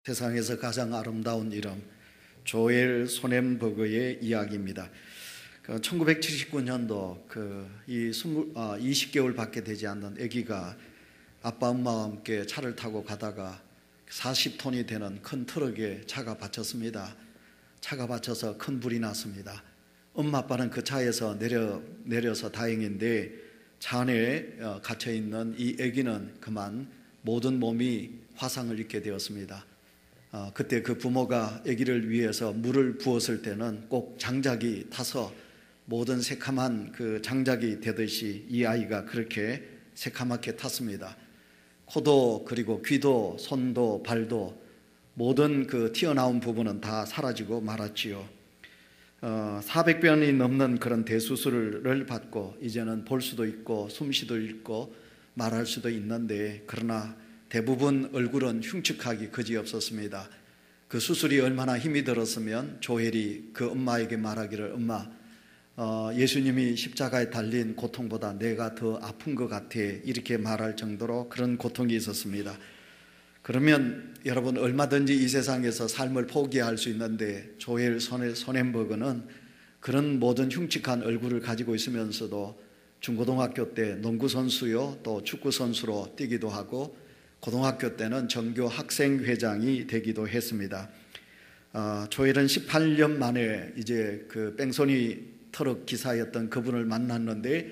세상에서 가장 아름다운 이름 조엘 소넴버그의 이야기입니다. 1979년도 20개월밖에 되지 않는 아기가 아빠 엄마와 함께 차를 타고 가다가 40톤이 되는 큰 트럭에 차가 받쳤습니다. 차가 받쳐서 큰 불이 났습니다. 엄마 아빠는 그 차에서 내려서 다행인데 차 안에 갇혀있는 이 아기는 그만 모든 몸이 화상을 입게 되었습니다. 그때 그 부모가 아기를 위해서 물을 부었을 때는 꼭 장작이 타서 모든 새카만 그 장작이 되듯이 이 아이가 그렇게 새카맣게 탔습니다. 코도 그리고 귀도 손도 발도 모든 그 튀어나온 부분은 다 사라지고 말았지요. 400번이 넘는 그런 대수술을 받고 이제는 볼 수도 있고 숨쉬도 있고 말할 수도 있는데, 그러나 대부분 얼굴은 흉측하기 그지없었습니다. 그 수술이 얼마나 힘이 들었으면 조엘이 그 엄마에게 말하기를, 엄마, 예수님이 십자가에 달린 고통보다 내가 더 아픈 것 같아, 이렇게 말할 정도로 그런 고통이 있었습니다. 그러면 여러분, 얼마든지 이 세상에서 삶을 포기할 수 있는데 조엘 소넴버그는 그런 모든 흉측한 얼굴을 가지고 있으면서도 중고등학교 때 농구선수요 또 축구선수로 뛰기도 하고 고등학교 때는 전교 학생회장이 되기도 했습니다. 조엘은 18년 만에 이제 그 뺑소니 트럭 기사였던 그분을 만났는데,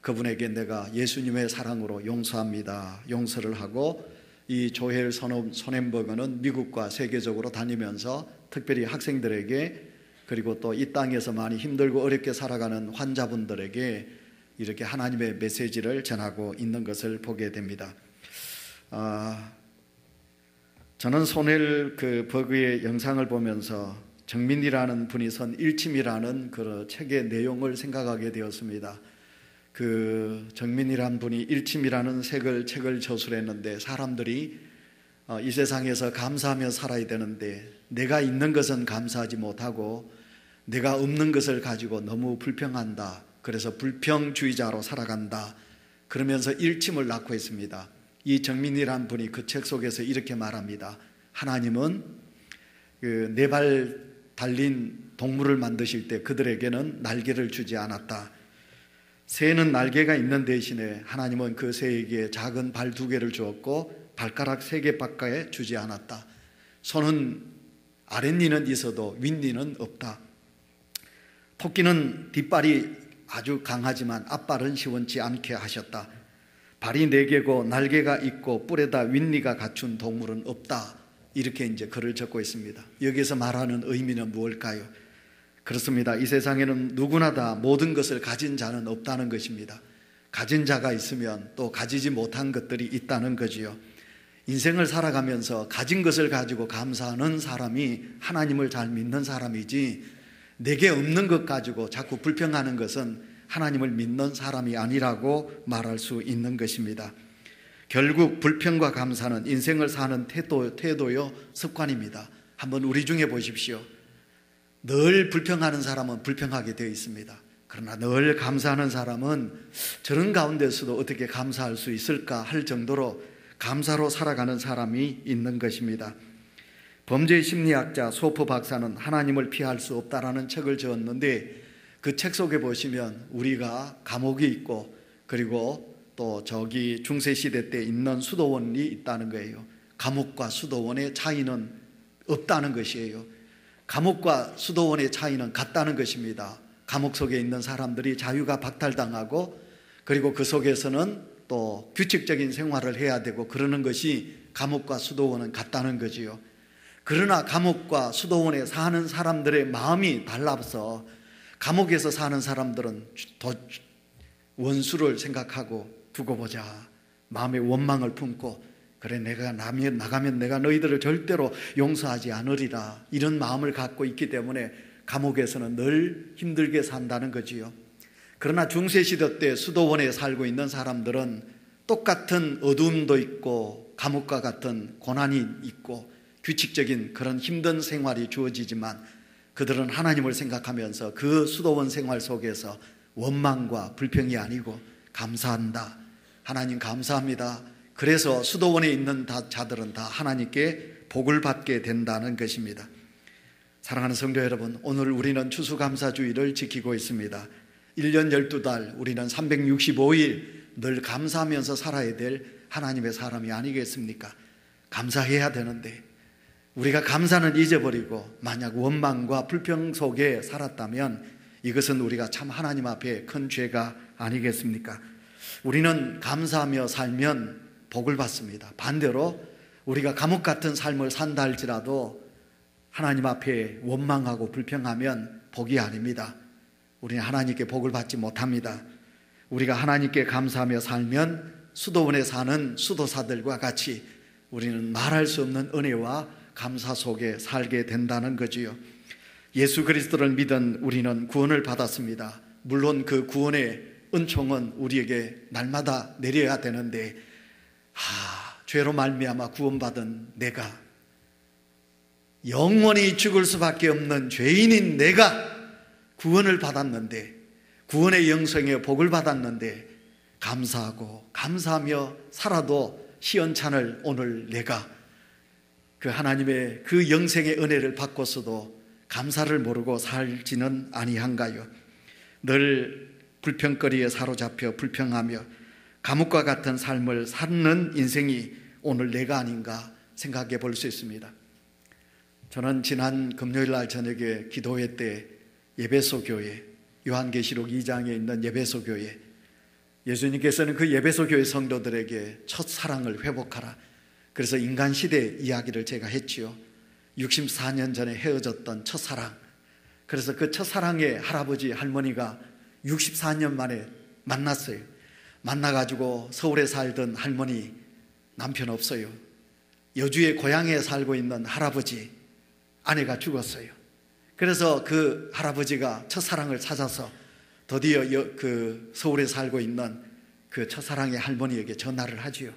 그분에게 내가 예수님의 사랑으로 용서합니다, 용서를 하고, 이 조엘 소넴버그는 미국과 세계적으로 다니면서 특별히 학생들에게, 그리고 또 이 땅에서 많이 힘들고 어렵게 살아가는 환자분들에게 이렇게 하나님의 메시지를 전하고 있는 것을 보게 됩니다. 저는 소넬버그의 영상을 보면서 정민이라는 분이 쓴 일침이라는 그 책의 내용을 생각하게 되었습니다. 그 정민이라는 분이 일침이라는 책을 저술했는데, 사람들이 이 세상에서 감사하며 살아야 되는데 내가 있는 것은 감사하지 못하고 내가 없는 것을 가지고 너무 불평한다, 그래서 불평주의자로 살아간다, 그러면서 일침을 낳고 있습니다. 이 정민이란 분이 그 책 속에서 이렇게 말합니다. 하나님은 그 네 발 달린 동물을 만드실 때 그들에게는 날개를 주지 않았다. 새는 날개가 있는 대신에 하나님은 그 새에게 작은 발 2개를 주었고 발가락 3개밖에 주지 않았다. 손은 아랫니는 있어도 윗니는 없다. 토끼는 뒷발이 아주 강하지만 앞발은 시원치 않게 하셨다. 발이 4개고 날개가 있고 뿔에다 윗니가 갖춘 동물은 없다. 이렇게 이제 글을 적고 있습니다. 여기서 말하는 의미는 무엇일까요? 그렇습니다. 이 세상에는 누구나 다 모든 것을 가진 자는 없다는 것입니다. 가진 자가 있으면 또 가지지 못한 것들이 있다는 거지요. 인생을 살아가면서 가진 것을 가지고 감사하는 사람이 하나님을 잘 믿는 사람이지, 내게 없는 것 가지고 자꾸 불평하는 것은 하나님을 믿는 사람이 아니라고 말할 수 있는 것입니다. 결국 불평과 감사는 인생을 사는 태도요 습관입니다. 한번 우리 중에 보십시오. 늘 불평하는 사람은 불평하게 되어 있습니다. 그러나 늘 감사하는 사람은 저런 가운데서도 어떻게 감사할 수 있을까 할 정도로 감사로 살아가는 사람이 있는 것입니다. 범죄 심리학자 소프 박사는 하나님을 피할 수 없다라는 책을 지었는데, 그 책 속에 보시면 우리가 감옥이 있고 그리고 또 저기 중세시대 때 있는 수도원이 있다는 거예요. 감옥과 수도원의 차이는 없다는 것이에요. 감옥과 수도원의 차이는 같다는 것입니다. 감옥 속에 있는 사람들이 자유가 박탈당하고 그리고 그 속에서는 또 규칙적인 생활을 해야 되고 그러는 것이 감옥과 수도원은 같다는 거지요. 그러나 감옥과 수도원에 사는 사람들의 마음이 달라서 감옥에서 사는 사람들은 더 원수를 생각하고 두고 보자, 마음의 원망을 품고, 그래 내가 나가면 내가 너희들을 절대로 용서하지 않으리라, 이런 마음을 갖고 있기 때문에 감옥에서는 늘 힘들게 산다는 거지요. 그러나 중세시대 때 수도원에 살고 있는 사람들은 똑같은 어두움도 있고 감옥과 같은 고난이 있고 규칙적인 그런 힘든 생활이 주어지지만, 그들은 하나님을 생각하면서 그 수도원 생활 속에서 원망과 불평이 아니고 감사한다, 하나님 감사합니다, 그래서 수도원에 있는 자들은 다 하나님께 복을 받게 된다는 것입니다. 사랑하는 성도 여러분, 오늘 우리는 추수감사주의를 지키고 있습니다. 1년 12달 우리는 365일 늘 감사하면서 살아야 될 하나님의 사람이 아니겠습니까? 감사해야 되는데 우리가 감사는 잊어버리고 만약 원망과 불평 속에 살았다면 이것은 우리가 참 하나님 앞에 큰 죄가 아니겠습니까? 우리는 감사하며 살면 복을 받습니다. 반대로 우리가 감옥 같은 삶을 산다 할지라도 하나님 앞에 원망하고 불평하면 복이 아닙니다. 우리는 하나님께 복을 받지 못합니다. 우리가 하나님께 감사하며 살면 수도원에 사는 수도사들과 같이 우리는 말할 수 없는 은혜와 감사 속에 살게 된다는 거지요. 예수 그리스도를 믿은 우리는 구원을 받았습니다. 물론 그 구원의 은총은 우리에게 날마다 내려야 되는데 죄로 말미암아 구원받은 내가, 영원히 죽을 수밖에 없는 죄인인 내가 구원을 받았는데, 구원의 영생에 복을 받았는데 감사하고 감사하며 살아도 시원찮을 오늘 내가 그 하나님의 그 영생의 은혜를 받고서도 감사를 모르고 살지는 아니한가요? 늘 불평거리에 사로잡혀 불평하며 감옥과 같은 삶을 사는 인생이 오늘 내가 아닌가 생각해 볼 수 있습니다. 저는 지난 금요일 날 저녁에 기도회 때 예배소 교회, 요한계시록 2장에 있는 예배소 교회, 예수님께서는 그 예배소 교회 성도들에게 첫사랑을 회복하라, 그래서 인간시대 이야기를 제가 했지요. 64년 전에 헤어졌던 첫사랑, 그래서 그 첫사랑의 할아버지 할머니가 64년 만에 만났어요. 만나가지고 서울에 살던 할머니, 남편 없어요. 여주의 고향에 살고 있는 할아버지, 아내가 죽었어요. 그래서 그 할아버지가 첫사랑을 찾아서 드디어 그 서울에 살고 있는 그 첫사랑의 할머니에게 전화를 하지요.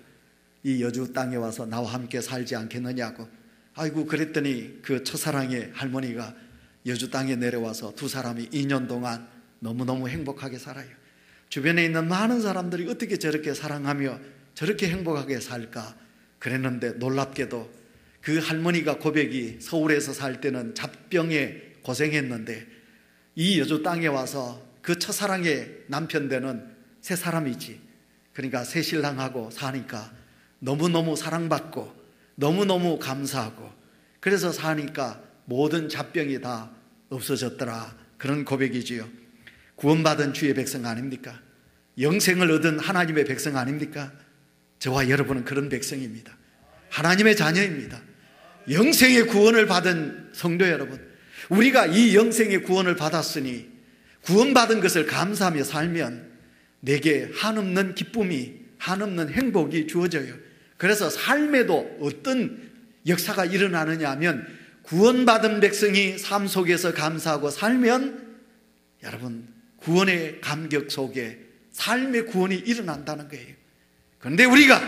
이 여주 땅에 와서 나와 함께 살지 않겠느냐고. 아이고, 그랬더니 그 첫사랑의 할머니가 여주 땅에 내려와서 두 사람이 2년 동안 너무너무 행복하게 살아요. 주변에 있는 많은 사람들이 어떻게 저렇게 사랑하며 저렇게 행복하게 살까 그랬는데, 놀랍게도 그 할머니가 고백이 서울에서 살 때는 잡병에 고생했는데 이 여주 땅에 와서 그 첫사랑의 남편 되는 새 사람이지, 그러니까 새 신랑하고 사니까 너무너무 사랑받고 너무너무 감사하고, 그래서 사니까 모든 잡병이 다 없어졌더라, 그런 고백이지요. 구원받은 주의 백성 아닙니까? 영생을 얻은 하나님의 백성 아닙니까? 저와 여러분은 그런 백성입니다. 하나님의 자녀입니다. 영생의 구원을 받은 성도 여러분, 우리가 이 영생의 구원을 받았으니 구원받은 것을 감사하며 살면 내게 한없는 기쁨이, 한없는 행복이 주어져요. 그래서 삶에도 어떤 역사가 일어나느냐 하면, 구원받은 백성이 삶 속에서 감사하고 살면 여러분, 구원의 감격 속에 삶의 구원이 일어난다는 거예요. 그런데 우리가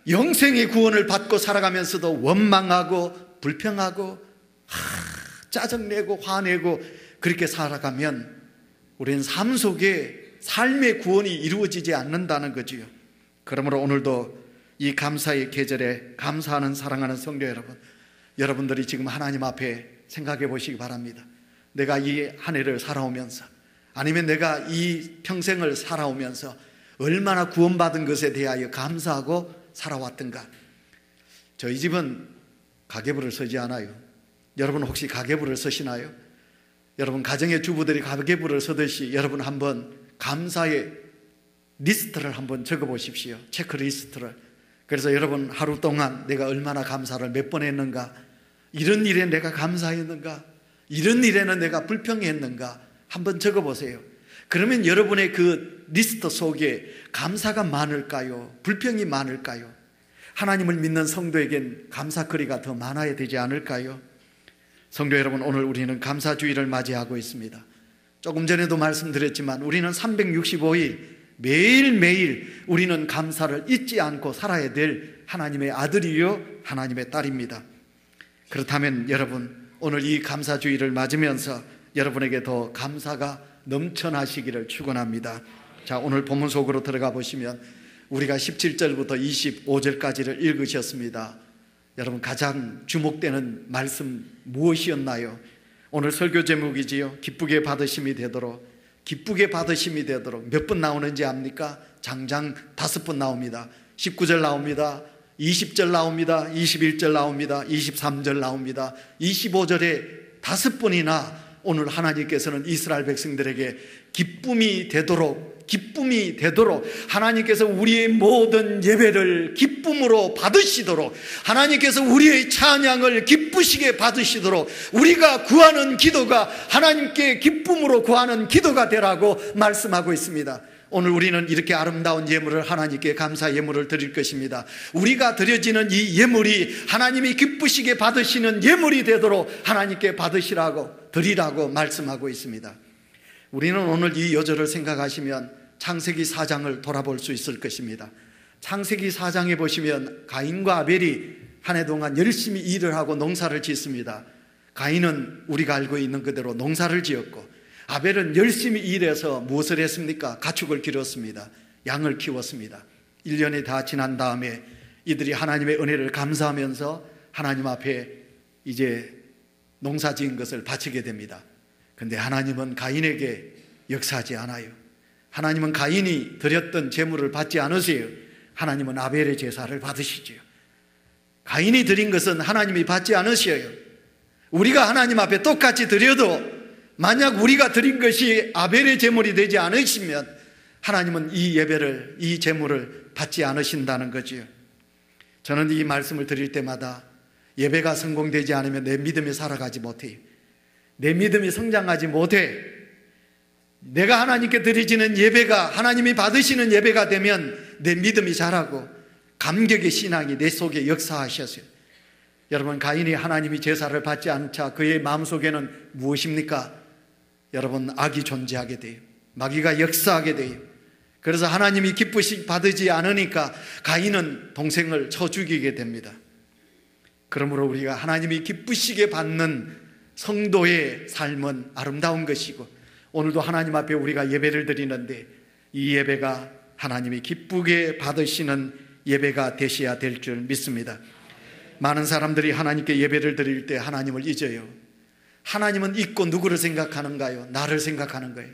영생의 구원을 받고 살아가면서도 원망하고 불평하고 짜증내고 화내고 그렇게 살아가면 우리는 삶 속에 삶의 구원이 이루어지지 않는다는 거지요. 그러므로 오늘도 이 감사의 계절에 감사하는 사랑하는 성도 여러분, 여러분들이 지금 하나님 앞에 생각해 보시기 바랍니다. 내가 이 한 해를 살아오면서, 아니면 내가 이 평생을 살아오면서 얼마나 구원받은 것에 대하여 감사하고 살아왔던가. 저희 집은 가계부를 쓰지 않아요. 여러분 혹시 가계부를 쓰시나요? 여러분 가정의 주부들이 가계부를 쓰듯이 여러분 한번 감사의 리스트를 한번 적어보십시오. 체크리스트를. 그래서 여러분 하루 동안 내가 얼마나 감사를 몇 번 했는가, 이런 일에 내가 감사했는가, 이런 일에는 내가 불평했는가 한번 적어보세요. 그러면 여러분의 그 리스트 속에 감사가 많을까요? 불평이 많을까요? 하나님을 믿는 성도에겐 감사거리가 더 많아야 되지 않을까요? 성도 여러분, 오늘 우리는 감사주의를 맞이하고 있습니다. 조금 전에도 말씀드렸지만 우리는 365일 매일매일 우리는 감사를 잊지 않고 살아야 될 하나님의 아들이요 하나님의 딸입니다. 그렇다면 여러분, 오늘 이 감사주의를 맞으면서 여러분에게 더 감사가 넘쳐나시기를 축원합니다. 자, 오늘 본문 속으로 들어가 보시면 우리가 17절부터 25절까지를 읽으셨습니다. 여러분, 가장 주목되는 말씀 무엇이었나요? 오늘 설교 제목이지요. 기쁘게 받으심이 되도록. 기쁘게 받으심이 되도록. 몇 번 나오는지 압니까? 장장 5번 나옵니다. 19절 나옵니다. 20절 나옵니다. 21절 나옵니다. 23절 나옵니다. 25절에 5번이나 오늘 하나님께서는 이스라엘 백성들에게 기쁨이 되도록 하나님께서 우리의 모든 예배를 기쁨으로 받으시도록, 하나님께서 우리의 찬양을 기쁘시게 받으시도록, 우리가 구하는 기도가 하나님께 기쁨으로 구하는 기도가 되라고 말씀하고 있습니다. 오늘 우리는 이렇게 아름다운 예물을 하나님께 감사 예물을 드릴 것입니다. 우리가 드려지는 이 예물이 하나님이 기쁘시게 받으시는 예물이 되도록 하나님께 드리라고 말씀하고 있습니다. 우리는 오늘 이 여절을 생각하시면 창세기 4장을 돌아볼 수 있을 것입니다. 창세기 4장에 보시면 가인과 아벨이 한 해 동안 열심히 일을 하고 농사를 짓습니다. 가인은 우리가 알고 있는 그대로 농사를 지었고, 아벨은 열심히 일해서 무엇을 했습니까? 가축을 기르었습니다. 양을 키웠습니다. 1년이 다 지난 다음에 이들이 하나님의 은혜를 감사하면서 하나님 앞에 이제 농사 지은 것을 바치게 됩니다. 그런데 하나님은 가인에게 역사하지 않아요. 하나님은 가인이 드렸던 제물을 받지 않으세요. 하나님은 아벨의 제사를 받으시지요. 가인이 드린 것은 하나님이 받지 않으셔요. 우리가 하나님 앞에 똑같이 드려도 만약 우리가 드린 것이 아벨의 제물이 되지 않으시면 하나님은 이 예배를, 이 제물을 받지 않으신다는 거지요. 저는 이 말씀을 드릴 때마다 예배가 성공되지 않으면 내 믿음이 살아가지 못해요. 내 믿음이 성장하지 못해. 내가 하나님께 드리지는 예배가 하나님이 받으시는 예배가 되면 내 믿음이 자라고 감격의 신앙이 내 속에 역사하셨어요. 여러분, 가인이 하나님이 제사를 받지 않자 그의 마음속에는 무엇입니까? 여러분, 악이 존재하게 돼요. 마귀가 역사하게 돼요. 그래서 하나님이 기쁘시 받지 않으니까 가인은 동생을 쳐 죽이게 됩니다. 그러므로 우리가 하나님이 기쁘시게 받는 성도의 삶은 아름다운 것이고, 오늘도 하나님 앞에 우리가 예배를 드리는데 이 예배가 하나님이 기쁘게 받으시는 예배가 되셔야 될 줄 믿습니다. 많은 사람들이 하나님께 예배를 드릴 때 하나님을 잊어요. 하나님은 잊고 누구를 생각하는가요? 나를 생각하는 거예요.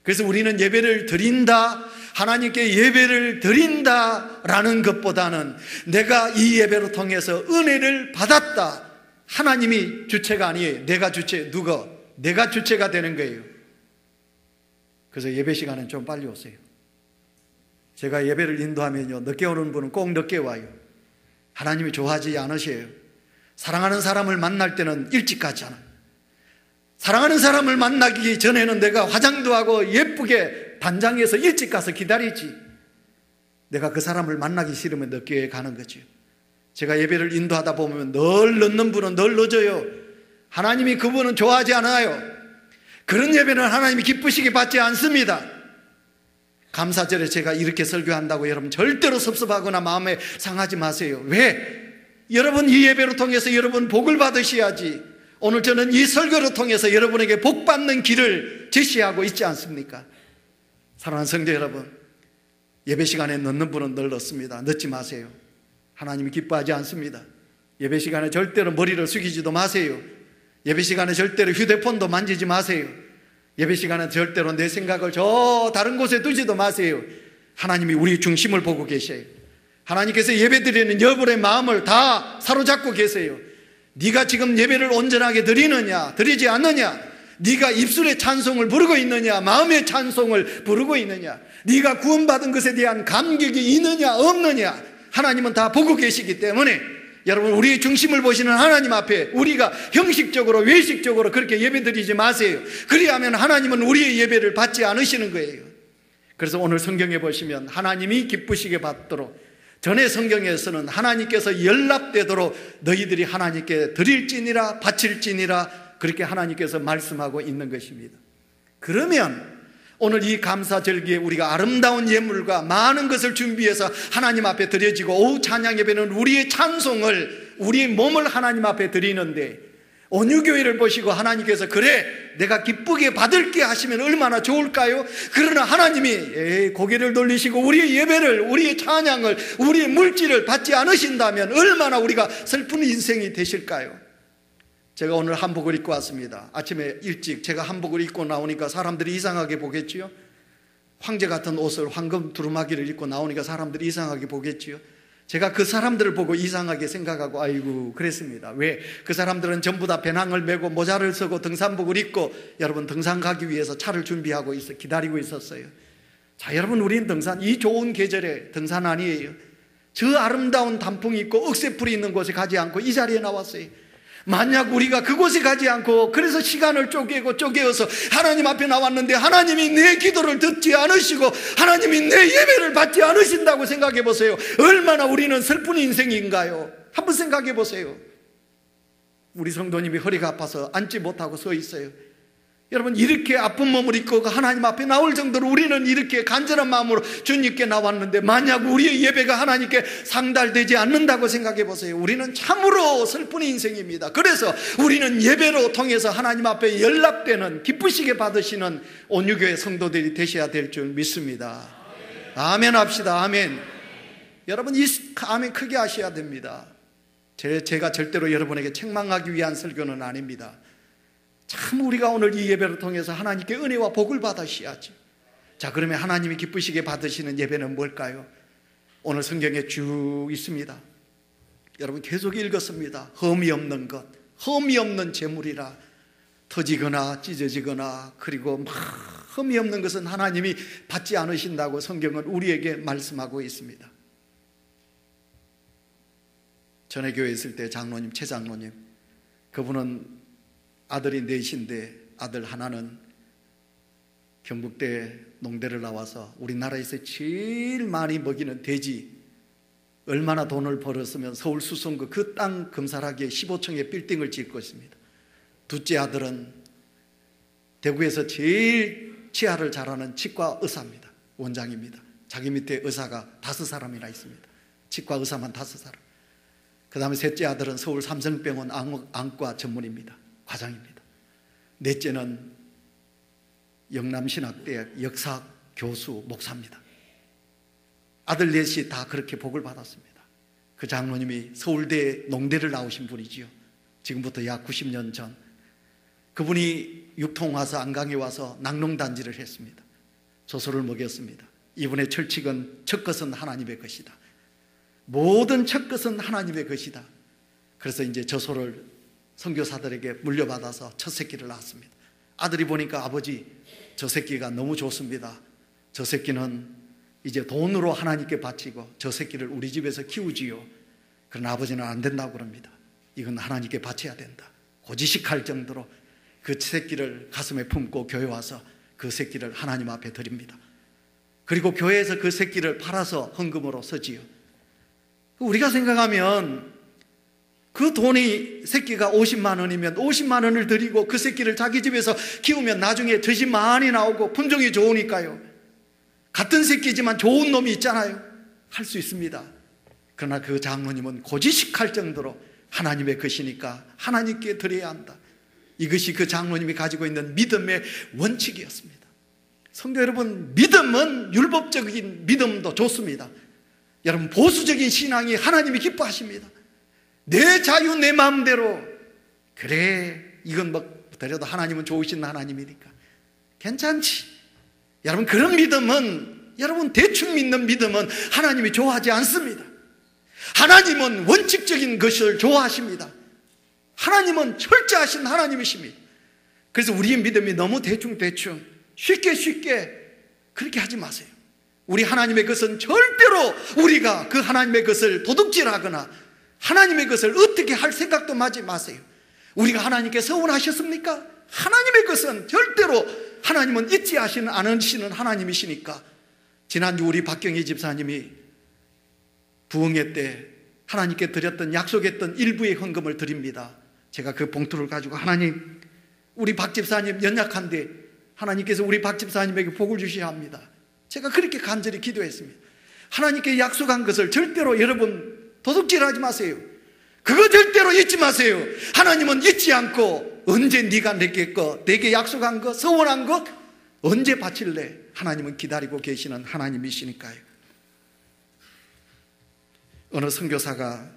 그래서 우리는 예배를 드린다, 하나님께 예배를 드린다라는 것보다는 내가 이 예배를 통해서 은혜를 받았다, 하나님이 주체가 아니에요. 내가 주체, 내가 주체가 되는 거예요. 그래서 예배 시간은 좀 빨리 오세요. 제가 예배를 인도하면요, 늦게 오는 분은 꼭 늦게 와요. 하나님이 좋아하지 않으셔요. 사랑하는 사람을 만날 때는 일찍 가잖아. 사랑하는 사람을 만나기 전에는 내가 화장도 하고 예쁘게 단장해서 일찍 가서 기다리지. 내가 그 사람을 만나기 싫으면 늦게 가는 거죠. 제가 예배를 인도하다 보면 늘 늦는 분은 늘 늦어요. 하나님이 그분은 좋아하지 않아요. 그런 예배는 하나님이 기쁘시게 받지 않습니다. 감사절에 제가 이렇게 설교한다고 여러분 절대로 섭섭하거나 마음에 상하지 마세요. 왜? 여러분 이 예배를 통해서 여러분 복을 받으셔야지. 오늘 저는 이 설교를 통해서 여러분에게 복 받는 길을 제시하고 있지 않습니까? 사랑하는 성도 여러분, 예배 시간에 늦는 분은 늘 늦습니다. 늦지 마세요. 하나님이 기뻐하지 않습니다. 예배 시간에 절대로 머리를 숙이지도 마세요. 예배 시간에 절대로 휴대폰도 만지지 마세요. 예배 시간에 절대로 내 생각을 저 다른 곳에 두지도 마세요. 하나님이 우리 중심을 보고 계셔요. 하나님께서 예배드리는 여러분의 마음을 다 사로잡고 계세요. 네가 지금 예배를 온전하게 드리느냐, 드리지 않느냐, 네가 입술의 찬송을 부르고 있느냐, 마음의 찬송을 부르고 있느냐, 네가 구원받은 것에 대한 감격이 있느냐 없느냐, 하나님은 다 보고 계시기 때문에 여러분 우리의 중심을 보시는 하나님 앞에 우리가 형식적으로 외식적으로 그렇게 예배드리지 마세요. 그리하면 하나님은 우리의 예배를 받지 않으시는 거예요. 그래서 오늘 성경에 보시면 하나님이 기쁘시게 받도록, 전에 성경에서는 하나님께서 연락되도록 너희들이 하나님께 드릴지니라 바칠지니라 그렇게 하나님께서 말씀하고 있는 것입니다. 그러면 오늘 이 감사절기에 우리가 아름다운 예물과 많은 것을 준비해서 하나님 앞에 드려지고, 오후 찬양 예배는 우리의 찬송을, 우리의 몸을 하나님 앞에 드리는데, 온유교회를 보시고 하나님께서 그래 내가 기쁘게 받을게 하시면 얼마나 좋을까요? 그러나 하나님이 고개를 돌리시고 우리의 예배를, 우리의 찬양을, 우리의 물질을 받지 않으신다면 얼마나 우리가 슬픈 인생이 되실까요? 제가 오늘 한복을 입고 왔습니다. 아침에 일찍 제가 한복을 입고 나오니까 사람들이 이상하게 보겠지요? 황제 같은 옷을 황금 두루마기를 입고 나오니까 사람들이 이상하게 보겠지요? 제가 그 사람들을 보고 이상하게 생각하고 아이고 그랬습니다. 왜? 그 사람들은 전부 다 배낭을 메고 모자를 쓰고 등산복을 입고 여러분 등산 가기 위해서 차를 준비하고 기다리고 있었어요. 자, 여러분 우리는 등산, 이 좋은 계절에 등산 아니에요. 저 아름다운 단풍이 있고 억새풀이 있는 곳에 가지 않고 이 자리에 나왔어요. 만약 우리가 그곳에 가지 않고 그래서 시간을 쪼개어서 하나님 앞에 나왔는데 하나님이 내 기도를 듣지 않으시고 하나님이 내 예배를 받지 않으신다고 생각해 보세요. 얼마나 우리는 슬픈 인생인가요? 한번 생각해 보세요. 우리 성도님이 허리가 아파서 앉지 못하고 서 있어요. 여러분 이렇게 아픈 몸을 입고 하나님 앞에 나올 정도로 우리는 이렇게 간절한 마음으로 주님께 나왔는데 만약 우리의 예배가 하나님께 상달되지 않는다고 생각해 보세요. 우리는 참으로 슬픈 인생입니다. 그래서 우리는 예배로 통해서 하나님 앞에 연락되는 기쁘시게 받으시는 온유교회 성도들이 되셔야 될 줄 믿습니다. 아멘 합시다. 아멘. 여러분 이 아멘 크게 하셔야 됩니다. 제가 절대로 여러분에게 책망하기 위한 설교는 아닙니다. 참 우리가 오늘 이 예배를 통해서 하나님께 은혜와 복을 받으셔야지. 자, 그러면 하나님이 기쁘시게 받으시는 예배는 뭘까요? 오늘 성경에 쭉 있습니다. 여러분 계속 읽었습니다. 흠이 없는 것, 흠이 없는 재물이라 터지거나 찢어지거나 그리고 막 흠이 없는 것은 하나님이 받지 않으신다고 성경은 우리에게 말씀하고 있습니다. 전에 교회에 있을 때 장로님, 최장로님, 그분은 아들이 넷인데 아들 하나는 경북대 농대를 나와서 우리나라에서 제일 많이 먹이는 돼지, 얼마나 돈을 벌었으면 서울 수성구 그 땅 금사라기에 15층의 빌딩을 짓고 있습니다. 둘째 아들은 대구에서 제일 치아를 잘하는 치과 의사입니다. 원장입니다. 자기 밑에 의사가 5사람이나 있습니다. 치과 의사만 5사람. 그 다음에 셋째 아들은 서울 삼성병원 안과 전문입니다. 과장입니다. 넷째는 영남신학대학 역사 교수 목사입니다. 아들 넷이 다 그렇게 복을 받았습니다. 그 장로님이 서울대 농대를 나오신 분이지요. 지금부터 약 90년 전 그분이 육통 와서 안강에 와서 낙농단지를 했습니다. 조소를 먹였습니다. 이분의 철칙은 첫 것은 하나님의 것이다. 모든 첫 것은 하나님의 것이다. 그래서 이제 저소를 선교사들에게 물려받아서 첫 새끼를 낳았습니다. 아들이 보니까 아버지 저 새끼가 너무 좋습니다. 저 새끼는 이제 돈으로 하나님께 바치고 저 새끼를 우리 집에서 키우지요. 그러나 아버지는 안 된다고 그럽니다. 이건 하나님께 바쳐야 된다. 고지식할 정도로 그 새끼를 가슴에 품고 교회 와서 그 새끼를 하나님 앞에 드립니다. 그리고 교회에서 그 새끼를 팔아서 헌금으로 쓰지요. 우리가 생각하면 그 돈이 새끼가 50만 원이면 50만 원을 드리고 그 새끼를 자기 집에서 키우면 나중에 젖이 많이 나오고 품종이 좋으니까요. 같은 새끼지만 좋은 놈이 있잖아요. 할 수 있습니다. 그러나 그 장로님은 고지식할 정도로 하나님의 것이니까 하나님께 드려야 한다. 이것이 그 장로님이 가지고 있는 믿음의 원칙이었습니다. 성도 여러분, 믿음은 율법적인 믿음도 좋습니다. 여러분 보수적인 신앙이 하나님이 기뻐하십니다. 내 자유 내 마음대로 그래 이건 뭐 그래도 하나님은 좋으신 하나님이니까 괜찮지. 여러분 그런 믿음은 여러분 대충 믿는 믿음은 하나님이 좋아하지 않습니다. 하나님은 원칙적인 것을 좋아하십니다. 하나님은 철저하신 하나님이십니다. 그래서 우리의 믿음이 너무 대충 쉽게 그렇게 하지 마세요. 우리 하나님의 것은 절대로 우리가 그 하나님의 것을 도둑질하거나 하나님의 것을 어떻게 할 생각도 하지 마세요. 우리가 하나님께 서운하셨습니까? 하나님의 것은 절대로 하나님은 잊지 않으시는 하나님이시니까. 지난주 우리 박경희 집사님이 부흥회 때 하나님께 드렸던 약속했던 일부의 헌금을 드립니다. 제가 그 봉투를 가지고 하나님 우리 박 집사님 연약한데 하나님께서 우리 박 집사님에게 복을 주셔야 합니다. 제가 그렇게 간절히 기도했습니다. 하나님께 약속한 것을 절대로 여러분 도둑질하지 마세요. 그거 절대로 잊지 마세요. 하나님은 잊지 않고 언제 네가 내게 약속한 것, 서원한 것 언제 바칠래? 하나님은 기다리고 계시는 하나님이시니까요. 어느 선교사가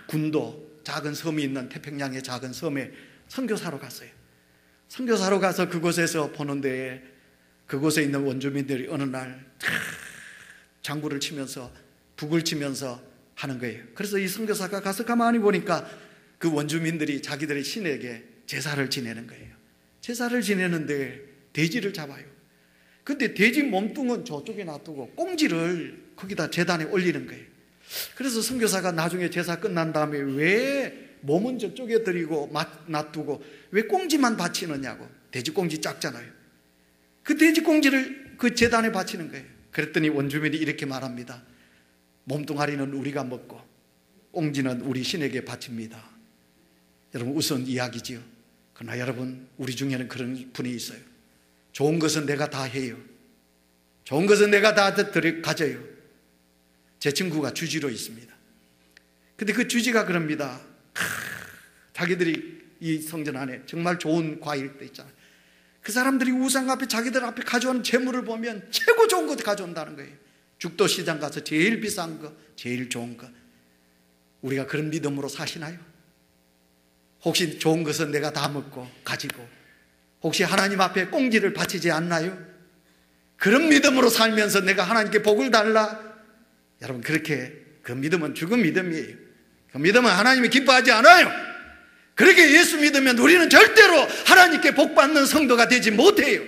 군도 작은 섬이 있는 태평양의 작은 섬에 선교사로 갔어요. 선교사로 가서 그곳에서 보는데 그곳에 있는 원주민들이 어느 날 장구를 치면서 북을 치면서 하는 거예요. 그래서 이 선교사가 가서 가만히 보니까 그 원주민들이 자기들의 신에게 제사를 지내는 거예요. 제사를 지내는데 돼지를 잡아요. 근데 돼지 몸뚱은 저쪽에 놔두고 꽁지를 거기다 제단에 올리는 거예요. 그래서 선교사가 나중에 제사 끝난 다음에 왜 몸은 저쪽에 드리고 놔두고 왜 꽁지만 바치느냐고. 돼지 꽁지 작잖아요. 그 돼지 꽁지를 그 제단에 바치는 거예요. 그랬더니 원주민이 이렇게 말합니다. 몸뚱아리는 우리가 먹고 꽁지는 우리 신에게 바칩니다. 여러분 우스운 이야기지요. 그러나 여러분 우리 중에는 그런 분이 있어요. 좋은 것은 내가 다 해요. 좋은 것은 내가 다 가져요. 제 친구가 주지로 있습니다. 근데 그 주지가 그럽니다. 자기들이 이 성전 안에 정말 좋은 과일도 있잖아요. 그 사람들이 우상 앞에 자기들 앞에 가져오는 재물을 보면 최고 좋은 것 가져온다는 거예요. 죽도 시장 가서 제일 비싼 거, 제일 좋은 거. 우리가 그런 믿음으로 사시나요? 혹시 좋은 것은 내가 다 먹고 가지고 혹시 하나님 앞에 꽁지를 바치지 않나요? 그런 믿음으로 살면서 내가 하나님께 복을 달라? 여러분 그렇게 그 믿음은 죽은 믿음이에요. 그 믿음은 하나님이 기뻐하지 않아요. 그렇게 예수 믿으면 우리는 절대로 하나님께 복받는 성도가 되지 못해요.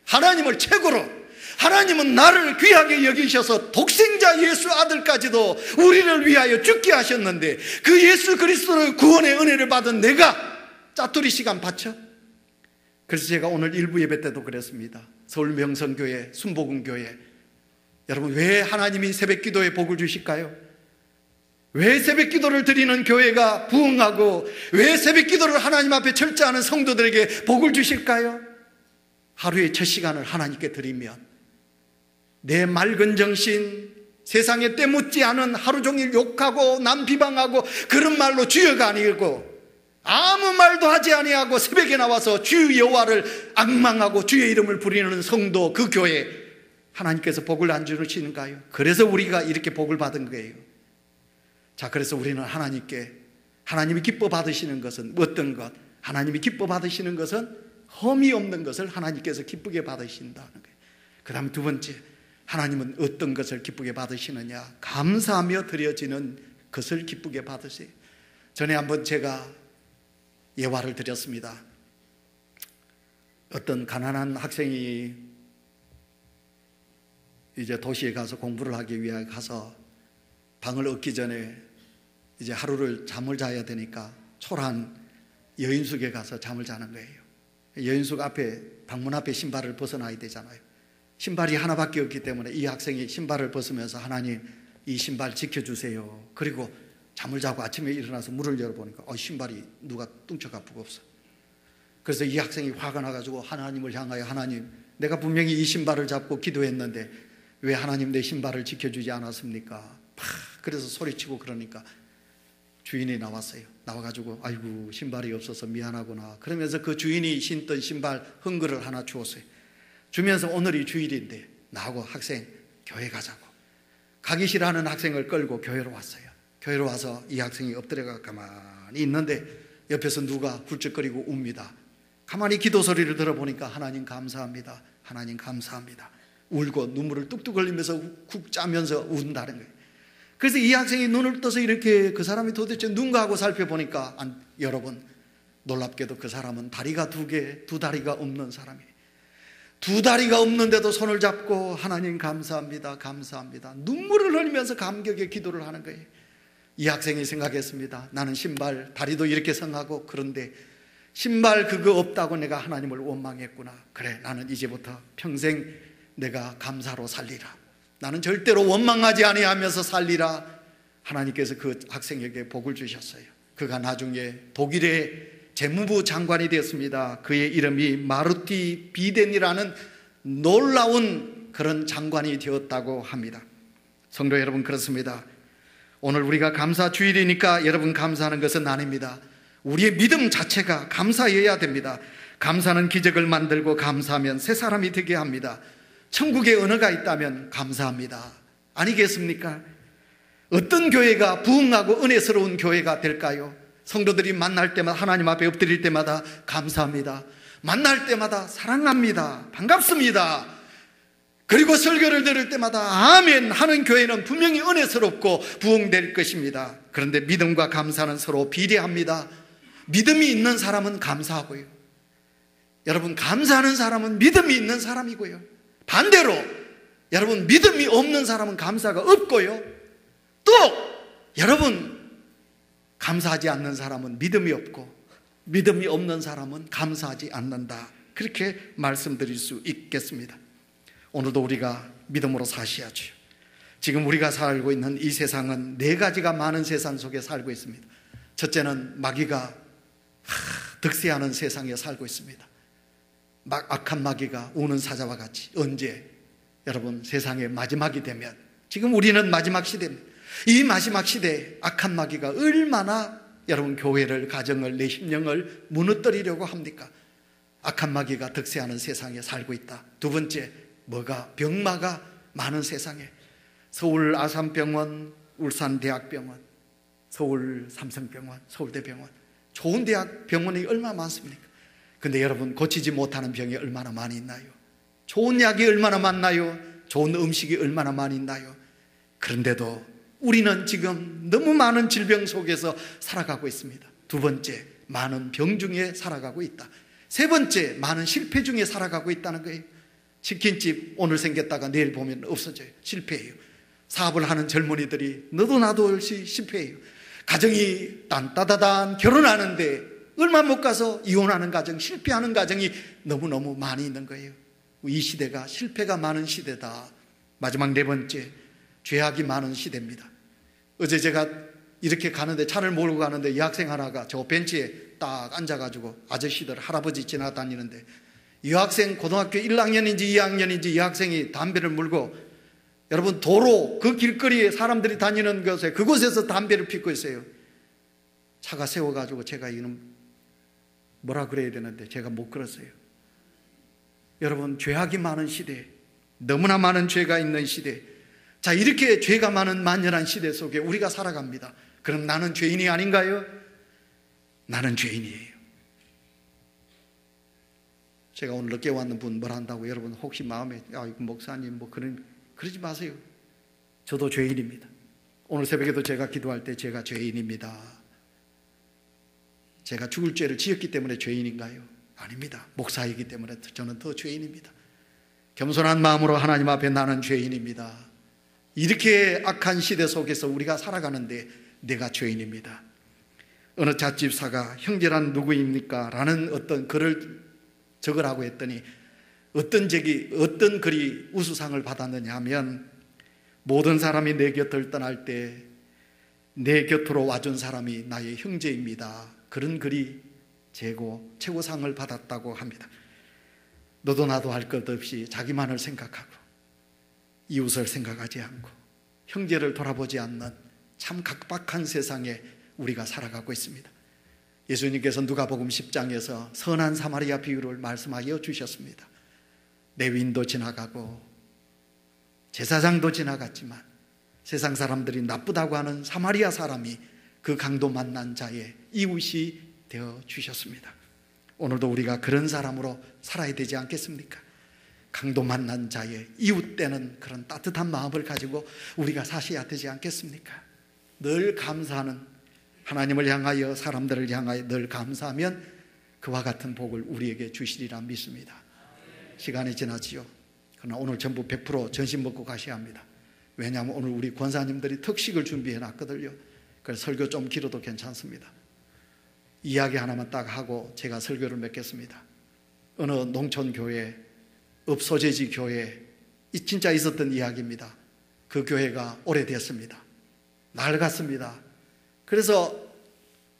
하나님을 최고로, 하나님은 나를 귀하게 여기셔서 독생자 예수 아들까지도 우리를 위하여 죽게 하셨는데 그 예수 그리스도의 구원의 은혜를 받은 내가 짜투리 시간 바쳐? 그래서 제가 오늘 일부 예배 때도 그랬습니다. 서울명성교회, 순복음교회. 여러분 왜 하나님이 새벽기도에 복을 주실까요? 왜 새벽기도를 드리는 교회가 부흥하고 왜 새벽기도를 하나님 앞에 철저하는 성도들에게 복을 주실까요? 하루의 첫 시간을 하나님께 드리면 내 맑은 정신, 세상에 때묻지 않은 하루 종일 욕하고 남 비방하고 그런 말로 주여가 아니고 아무 말도 하지 아니하고 새벽에 나와서 주 여호와를 앙망하고 주의 이름을 부리는 성도, 그 교회 하나님께서 복을 안 주시는가요? 그래서 우리가 이렇게 복을 받은 거예요. 자, 그래서 우리는 하나님께, 하나님이 기뻐 받으시는 것은 어떤 것? 하나님이 기뻐 받으시는 것은 흠이 없는 것을 하나님께서 기쁘게 받으신다는 거예요. 그 다음 두 번째, 하나님은 어떤 것을 기쁘게 받으시느냐? 감사하며 드려지는 것을 기쁘게 받으세요. 전에 한번 제가 예화를 드렸습니다. 어떤 가난한 학생이 이제 도시에 가서 공부를 하기 위해 가서 방을 얻기 전에 이제 하루를 잠을 자야 되니까 초라한 여인숙에 가서 잠을 자는 거예요. 여인숙 앞에, 방문 앞에 신발을 벗어놔야 되잖아요. 신발이 하나밖에 없기 때문에 이 학생이 신발을 벗으면서 하나님 이 신발 지켜주세요. 그리고 잠을 자고 아침에 일어나서 문을 열어보니까 신발이 누가 뚱쳐가지고 없어. 그래서 이 학생이 화가 나가지고 하나님을 향하여 하나님, 내가 분명히 이 신발을 잡고 기도했는데 왜 하나님 내 신발을 지켜주지 않았습니까? 그래서 소리치고 그러니까 주인이 나왔어요. 나와가지고 아이고 신발이 없어서 미안하구나. 그러면서 그 주인이 신던 신발 흥글을 하나 주었어요. 주면서 오늘이 주일인데 나하고 학생 교회 가자고. 가기 싫어하는 학생을 끌고 교회로 왔어요. 교회로 와서 이 학생이 엎드려가 가만히 있는데 옆에서 누가 훌쩍거리고 웁니다. 가만히 기도 소리를 들어보니까 하나님 감사합니다. 하나님 감사합니다. 울고 눈물을 뚝뚝 흘리면서 쿡 짜면서 운다는 거예요. 그래서 이 학생이 눈을 떠서 이렇게 그 사람이 도대체 누군가 하고 살펴보니까 여러분 놀랍게도 그 사람은 다리가 두 개, 두 다리가 없는 사람이에요. 두 다리가 없는데도 손을 잡고 하나님 감사합니다. 감사합니다. 눈물을 흘리면서 감격의 기도를 하는 거예요. 이 학생이 생각했습니다. 나는 신발, 다리도 이렇게 성하고 그런데 신발 그거 없다고 내가 하나님을 원망했구나. 그래, 나는 이제부터 평생 내가 감사로 살리라. 나는 절대로 원망하지 아니하면서 살리라. 하나님께서 그 학생에게 복을 주셨어요. 그가 나중에 독일의 재무부 장관이 되었습니다. 그의 이름이 마르티 비덴이라는 놀라운 그런 장관이 되었다고 합니다. 성도 여러분, 그렇습니다. 오늘 우리가 감사 주일이니까 여러분 감사하는 것은 아닙니다. 우리의 믿음 자체가 감사여야 됩니다. 감사는 기적을 만들고 감사하면 새 사람이 되게 합니다. 천국의 언어가 있다면 감사합니다. 아니겠습니까? 어떤 교회가 부흥하고 은혜스러운 교회가 될까요? 성도들이 만날 때마다 하나님 앞에 엎드릴 때마다 감사합니다. 만날 때마다 사랑합니다. 반갑습니다. 그리고 설교를 들을 때마다 아멘 하는 교회는 분명히 은혜스럽고 부흥될 것입니다. 그런데 믿음과 감사는 서로 비례합니다. 믿음이 있는 사람은 감사하고요, 여러분, 감사하는 사람은 믿음이 있는 사람이고요, 반대로 여러분, 믿음이 없는 사람은 감사가 없고요, 또 여러분, 감사하지 않는 사람은 믿음이 없고 믿음이 없는 사람은 감사하지 않는다, 그렇게 말씀드릴 수 있겠습니다. 오늘도 우리가 믿음으로 사셔야죠. 지금 우리가 살고 있는 이 세상은 네 가지가 많은 세상 속에 살고 있습니다. 첫째는 마귀가 득세하는 세상에 살고 있습니다. 악한 마귀가 우는 사자와 같이 언제 여러분 세상의 마지막이 되면, 지금 우리는 마지막 시대입니다. 이 마지막 시대에 악한 마귀가 얼마나 여러분 교회를, 가정을, 내 심령을 무너뜨리려고 합니까? 악한 마귀가 득세하는 세상에 살고 있다. 두 번째, 뭐가? 병마가 많은 세상에, 서울 아산병원, 울산대학병원, 서울 삼성병원, 서울대병원, 좋은 대학 병원이 얼마나 많습니까? 근데 여러분, 고치지 못하는 병이 얼마나 많이 있나요? 좋은 약이 얼마나 많나요? 좋은 음식이 얼마나 많이 있나요? 그런데도 우리는 지금 너무 많은 질병 속에서 살아가고 있습니다. 두 번째, 많은 병 중에 살아가고 있다. 세 번째, 많은 실패 중에 살아가고 있다는 거예요. 치킨집 오늘 생겼다가 내일 보면 없어져요. 실패해요. 사업을 하는 젊은이들이 너도 나도 없이 실패해요. 가정이 딴따다단 결혼하는데 얼마 못 가서 이혼하는 가정, 실패하는 가정이 너무너무 많이 있는 거예요. 이 시대가 실패가 많은 시대다. 마지막 네 번째, 죄악이 많은 시대입니다. 어제 제가 이렇게 가는데, 차를 몰고 가는데 여학생 하나가 저 벤치에 딱 앉아가지고 아저씨들, 할아버지 지나다니는데, 여학생 고등학교 1학년인지 2학년인지 여학생이 담배를 물고, 여러분, 도로 그 길거리에 사람들이 다니는 곳에, 그곳에서 담배를 피우고 있어요. 차가 세워가지고 제가 이놈 뭐라 그래야 되는데 제가 못 그랬어요. 여러분, 죄악이 많은 시대, 너무나 많은 죄가 있는 시대, 자, 이렇게 죄가 많은 만연한 시대 속에 우리가 살아갑니다. 그럼 나는 죄인이 아닌가요? 나는 죄인이에요. 제가 오늘 늦게 왔는 분 뭘 한다고 여러분 혹시 마음에, 야, 이거 목사님 뭐 그러지 마세요. 저도 죄인입니다. 오늘 새벽에도 제가 기도할 때 제가 죄인입니다. 제가 죽을 죄를 지었기 때문에 죄인인가요? 아닙니다. 목사이기 때문에 저는 더 죄인입니다. 겸손한 마음으로 하나님 앞에 나는 죄인입니다. 이렇게 악한 시대 속에서 우리가 살아가는데 내가 죄인입니다. 어느 잣집사가 형제란 누구입니까? 라는 어떤 글을 적으라고 했더니 어떤 글이 우수상을 받았느냐 하면, 모든 사람이 내 곁을 떠날 때 내 곁으로 와준 사람이 나의 형제입니다. 그런 글이 최고상을 받았다고 합니다. 너도 나도 할 것 없이 자기만을 생각하고 이웃을 생각하지 않고 형제를 돌아보지 않는 참 각박한 세상에 우리가 살아가고 있습니다. 예수님께서 누가복음 10장에서 선한 사마리아 비유를 말씀하여 주셨습니다. 레위인도 지나가고 제사장도 지나갔지만 세상 사람들이 나쁘다고 하는 사마리아 사람이 그 강도 만난 자의 이웃이 되어 주셨습니다. 오늘도 우리가 그런 사람으로 살아야 되지 않겠습니까? 강도 만난 자의 이웃 되는 그런 따뜻한 마음을 가지고 우리가 사셔야 되지 않겠습니까? 늘 감사하는, 하나님을 향하여, 사람들을 향하여 늘 감사하면 그와 같은 복을 우리에게 주시리라 믿습니다. 시간이 지나지요. 그러나 오늘 전부 100% 전심 먹고 가셔야 합니다. 왜냐하면 오늘 우리 권사님들이 특식을 준비해 놨거든요. 그래서 설교 좀 길어도 괜찮습니다. 이야기 하나만 딱 하고 제가 설교를 맺겠습니다. 어느 농촌교회, 읍소재지 교회, 진짜 있었던 이야기입니다. 그 교회가 오래됐습니다. 낡았습니다. 그래서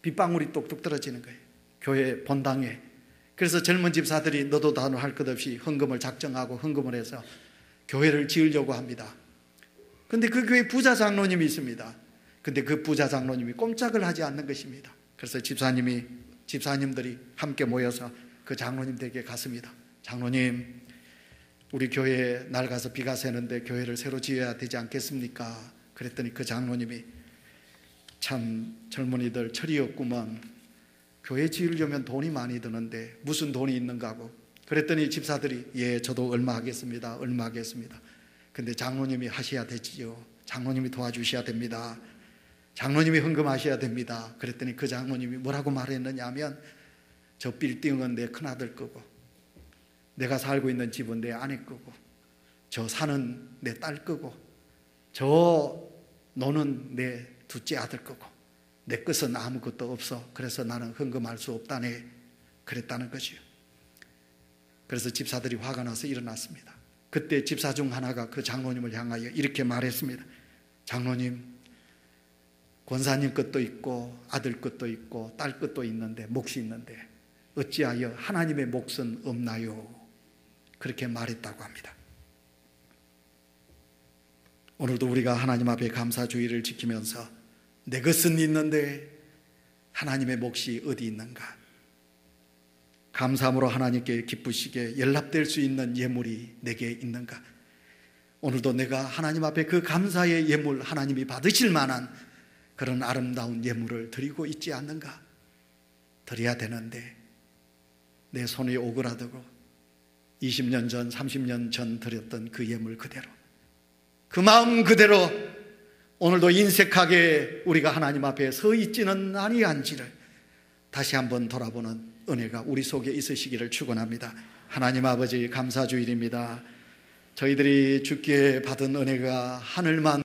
빗방울이 똑똑 떨어지는 거예요, 교회 본당에. 그래서 젊은 집사들이 너도 나도 할 것 없이 헌금을 작정하고 헌금을 해서 교회를 지으려고 합니다. 그런데 그 교회 부자 장로님이 있습니다. 근데 그 부자 장로님이 꼼짝을 하지 않는 것입니다. 그래서 집사님들이 함께 모여서 그 장로님 댁에 갔습니다. 장로님, 우리 교회에 낡아서 비가 새는데 교회를 새로 지어야 되지 않겠습니까? 그랬더니 그 장로님이 참 젊은이들 철이 없구먼. 교회 지으려면 돈이 많이 드는데 무슨 돈이 있는가 하고. 그랬더니 집사들이 예, 저도 얼마 하겠습니다. 근데 장로님이 하셔야 되지요. 장로님이 도와주셔야 됩니다. 장로님이 헌금하셔야 됩니다. 그랬더니 그 장로님이 뭐라고 말했느냐 하면 저 빌딩은 내 큰아들 거고, 내가 살고 있는 집은 내 아내 거고, 저 산은 내 딸 거고, 저 노는 내 둘째 아들 거고, 내 것은 아무것도 없어. 그래서 나는 헌금할 수 없다네. 그랬다는 거지요. 그래서 집사들이 화가 나서 일어났습니다. 그때 집사 중 하나가 그 장로님을 향하여 이렇게 말했습니다. 장로님, 권사님 것도 있고 아들 것도 있고 딸 것도 있는데, 몫이 있는데 어찌하여 하나님의 몫은 없나요? 그렇게 말했다고 합니다. 오늘도 우리가 하나님 앞에 감사주의를 지키면서 내 것은 있는데 하나님의 몫이 어디 있는가? 감사함으로 하나님께 기쁘시게 연락될 수 있는 예물이 내게 있는가? 오늘도 내가 하나님 앞에 그 감사의 예물, 하나님이 받으실 만한 그런 아름다운 예물을 드리고 있지 않는가? 드려야 되는데 내 손이 오그라들고 20년 전, 30년 전 드렸던 그 예물 그대로, 그 마음 그대로 오늘도 인색하게 우리가 하나님 앞에 서 있지는 아니한지를 다시 한번 돌아보는 은혜가 우리 속에 있으시기를 축원합니다. 하나님 아버지, 감사주일입니다. 저희들이 주께 받은 은혜가 하늘만